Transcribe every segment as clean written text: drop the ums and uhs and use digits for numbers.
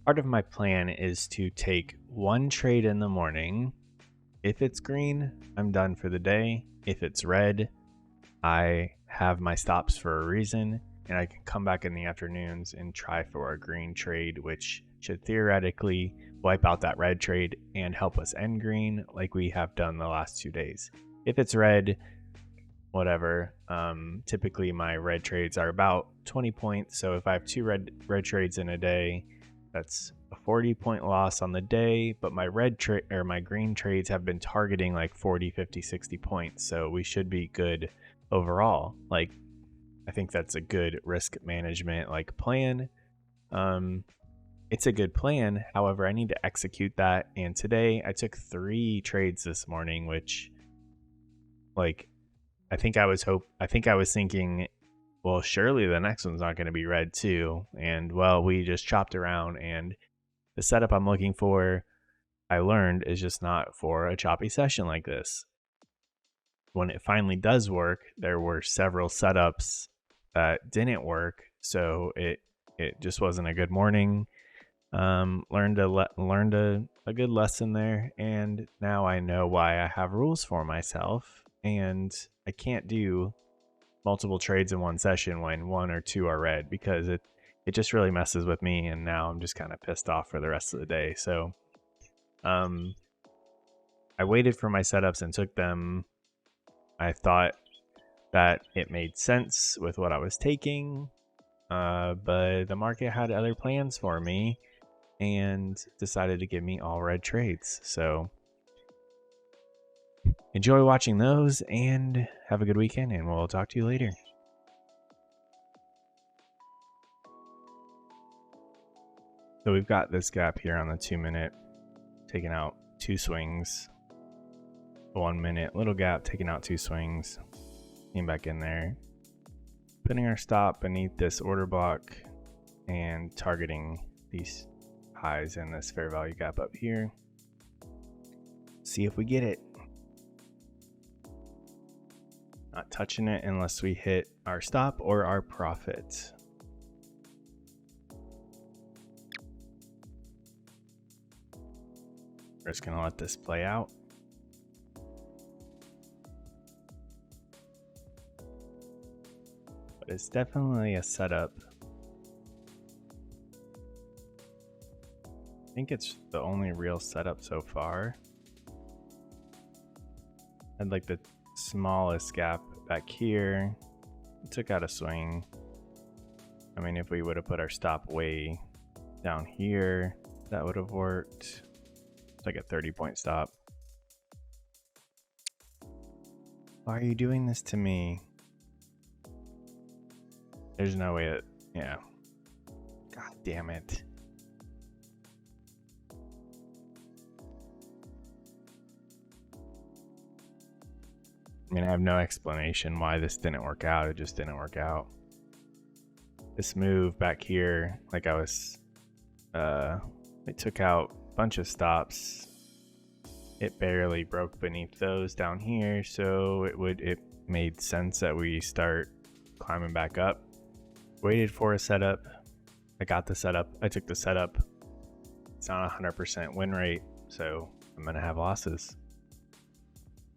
Part of my plan is to take one trade in the morning. If it's green, I'm done for the day. If it's red, I have my stops for a reason, and I can come back in the afternoons and try for a green trade, which should theoretically wipe out that red trade and help us end green like we have done the last 2 days. If it's red, whatever. Typically my red trades are about 20 points. So if I have two red trades in a day, that's a 40-point loss on the day. But my my green trades have been targeting like 40, 50, 60 points. So we should be good overall. Like, I think that's a good risk management plan. It's a good plan. However, I need to execute that. And today I took 3 trades this morning, which I think I was thinking, well, surely the next one's not going to be red too. And well, we just chopped around, and the setup I'm looking for, I learned, is just not for a choppy session like this. When it finally does work, there were several setups that didn't work, so it just wasn't a good morning. Learned a good lesson there, and now I know why I have rules for myself, and I can't do multiple trades in one session when 1 or 2 are red, because it just really messes with me, and now I'm just kind of pissed off for the rest of the day. So I waited for my setups and took them. I thought that it made sense with what I was taking, but the market had other plans for me and decided to give me all red trades. So enjoy watching those and have a good weekend, and we'll talk to you later. So we've got this gap here on the 2-minute, taking out 2 swings. 1-minute little gap, taking out 2 swings. Came back in there, putting our stop beneath this order block and targeting these highs in this fair value gap up here. See if we get it. Not touching it unless we hit our stop or our profit. We're just gonna let this play out. But it's definitely a setup. I think it's the only real setup so far. Had like the smallest gap back here. Took out a swing. I mean, if we would have put our stop way down here, that would have worked. It's like a 30-point stop. Why are you doing this to me? There's no way that, yeah. God damn it. I mean, I have no explanation why this didn't work out. It just didn't work out. This move back here, like I was, it took out a bunch of stops. It barely broke beneath those down here, so it made sense that we start climbing back up. Waited for a setup. I got the setup. I took the setup. It's not 100% win rate, so I'm gonna have losses.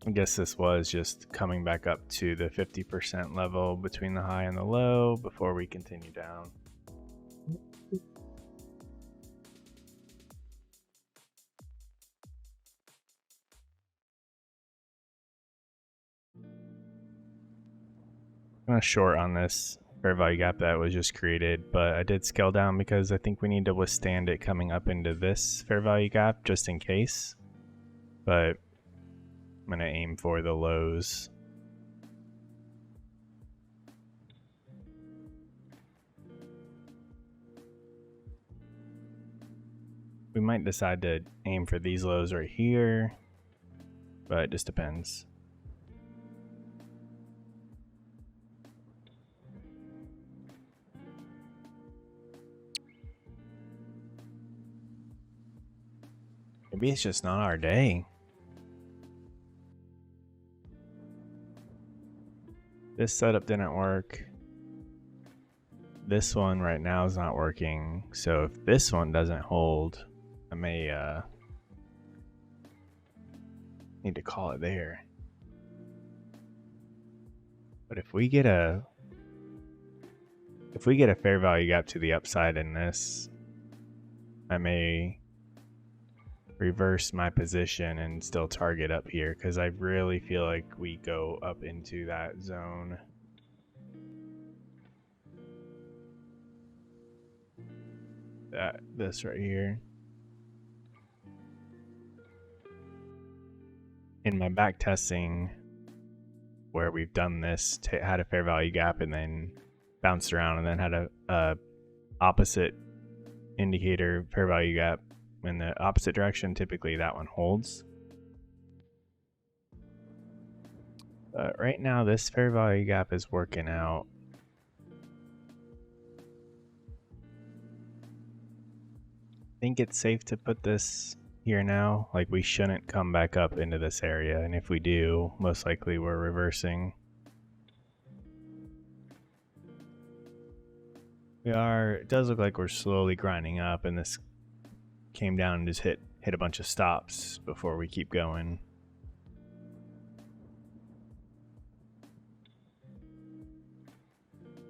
I guess this was just coming back up to the 50% level between the high and the low before we continue down. I'm gonna short on this fair value gap that was just created, but I did scale down because I think we need to withstand it coming up into this fair value gap just in case. But I'm gonna aim for the lows. We might decide to aim for these lows right here, but it just depends. Maybe it's just not our day. This setup didn't work. this one right now is not working. So if this one doesn't hold, I may need to call it there. But if we get a fair value gap to the upside in this, I may reverse my position and still target up here, because I really feel like we go up into that zone. This right here. In my back testing, where we've done this, had a fair value gap and then bounced around and then had a opposite indicator fair value gap in the opposite direction, typically that one holds. But right now this fair value gap is working out. I think it's safe to put this here now. Like, we shouldn't come back up into this area, and if we do, most likely we're reversing. It does look like we're slowly grinding up, and this came down and just hit a bunch of stops before we keep going.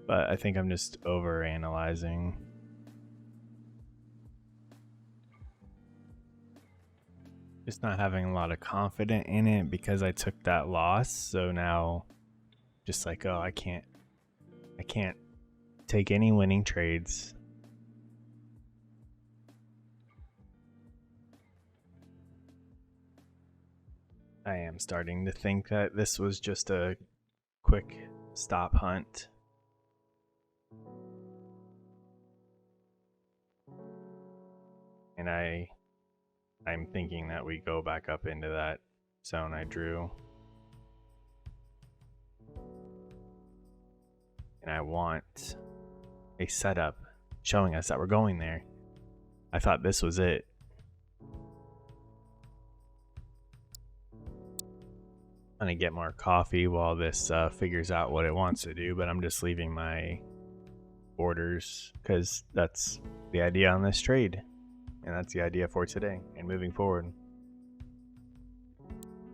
But I think I'm just over analyzing. Just not having a lot of confidence in it because I took that loss. So now just like, oh, I can't take any winning trades. I am starting to think that this was just a quick stop hunt. And I'm thinking that we go back up into that zone I drew. And I want a setup showing us that we're going there. I thought this was it. I'm gonna get more coffee while this figures out what it wants to do, but I'm just leaving my orders because that's the idea on this trade. And that's the idea for today and moving forward.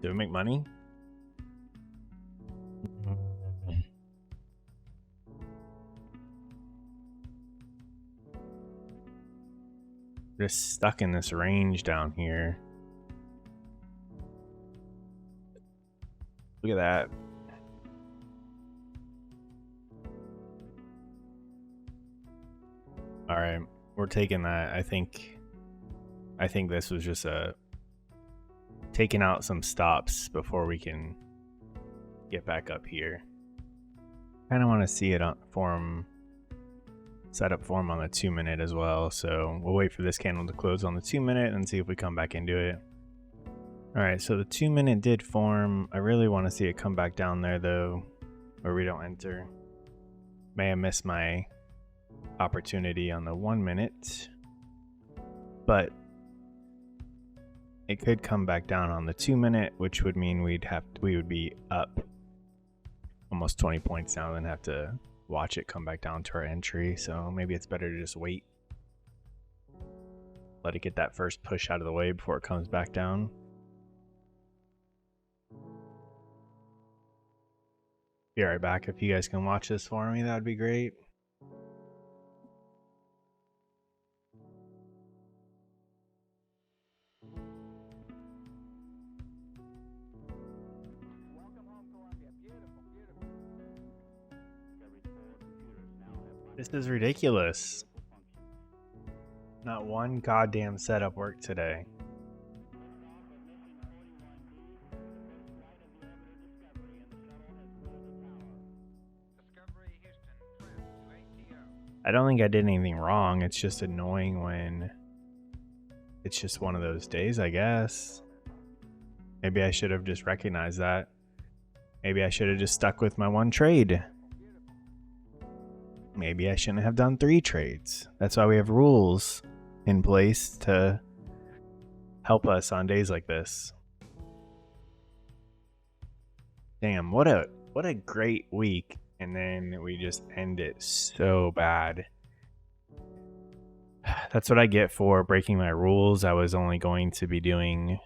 Do we make money? Just stuck in this range down here. Look at that. All right, we're taking that. I think this was just taking out some stops before we can get back up here. Kind of want to see it on setup form on the 2-minute as well. So we'll wait for this candle to close on the 2-minute and see if we come back into it. All right, so the 2-minute did form. I really want to see it come back down there though, where we don't enter. May have missed my opportunity on the 1-minute, but it could come back down on the 2-minute, which would mean we would be up almost 20 points now, then have to watch it come back down to our entry. So maybe it's better to just wait, let it get that first push out of the way before it comes back down. Be right back. If you guys can watch this for me, that would be great. This is ridiculous. Not one goddamn setup worked today. I don't think I did anything wrong. It's just annoying when it's just one of those days, I guess. Maybe I should have just recognized that. Maybe I should have just stuck with my one trade. Maybe I shouldn't have done 3 trades. That's why we have rules in place to help us on days like this. Damn, what a great week and then we just end it so bad. That's what I get for breaking my rules. I was only going to be doing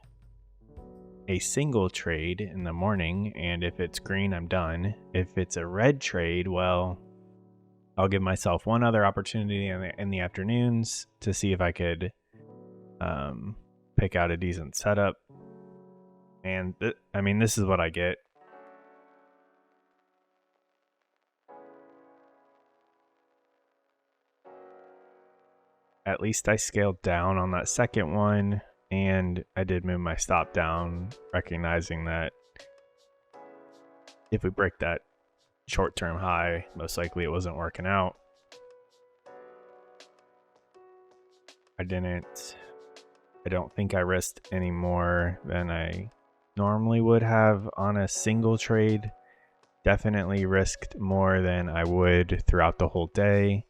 a single trade in the morning, and if it's green, I'm done. If it's a red trade, well, I'll give myself one other opportunity in the afternoons to see if I could pick out a decent setup. And I mean, this is what I get. At least I scaled down on that second one, and I did move my stop down, recognizing that if we break that short-term high, most likely it wasn't working out. I don't think I risked any more than I normally would have on a single trade. Definitely risked more than I would throughout the whole day.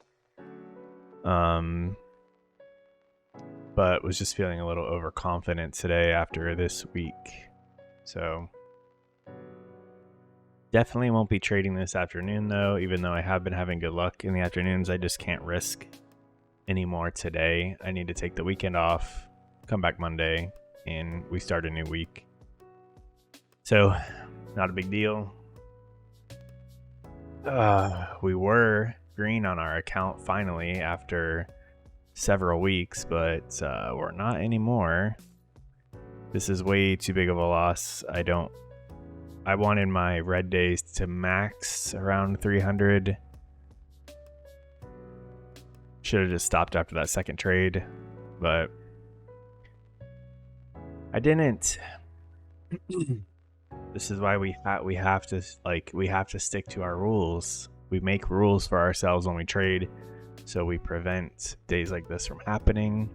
But was just feeling a little overconfident today after this week. So definitely won't be trading this afternoon though, even though I have been having good luck in the afternoons. I just can't risk anymore today. I need to take the weekend off, come back Monday, and we start a new week. So not a big deal. We were green on our account finally after several weeks, but we're not anymore. This is way too big of a loss. I wanted my red days to max around 300. Should have just stopped after that second trade, but I didn't. This is why we have to stick to our rules. We make rules for ourselves when we trade, so we prevent days like this from happening.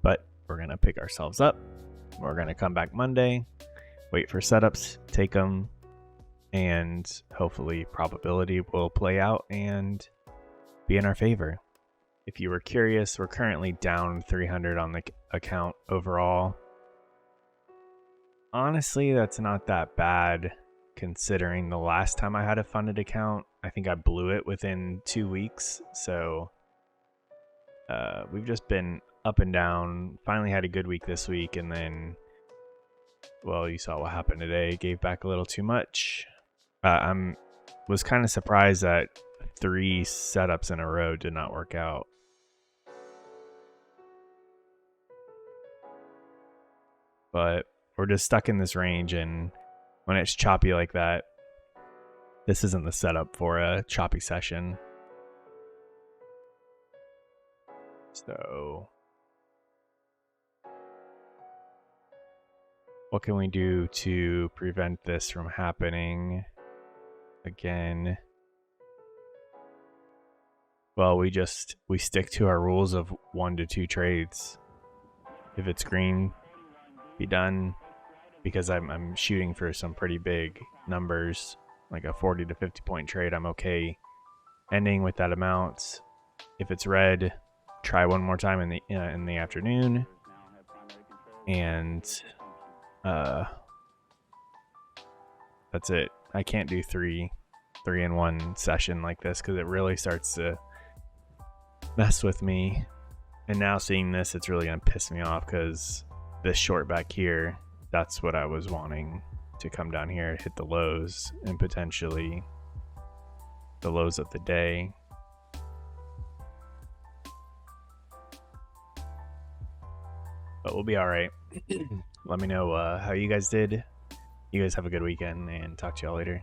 But we're gonna pick ourselves up. We're gonna come back Monday, wait for setups, take them, and hopefully probability will play out and be in our favor. If you were curious, we're currently down 300 on the account overall. Honestly, that's not that bad considering the last time I had a funded account, I think I blew it within 2 weeks. So we've just been up and down. Finally had a good week this week, and then, well, you saw what happened today. Gave back a little too much. Was kind of surprised that 3 setups in a row did not work out. But we're just stuck in this range, and when it's choppy like that, this isn't the setup for a choppy session. So what can we do to prevent this from happening again? Well, we stick to our rules of 1 to 2 trades. If it's green, be done, because I'm shooting for some pretty big numbers, like a 40 to 50 point trade. I'm okay ending with that amount. If it's red, try one more time in the afternoon, and that's it. I can't do three in one session like this because it really starts to mess with me. And now seeing this, it's really gonna piss me off because this short back here, that's what I was wanting to come down here, hit the lows, and potentially the lows of the day. But we'll be all right. Let me know how you guys did. You guys have a good weekend, and talk to y'all later.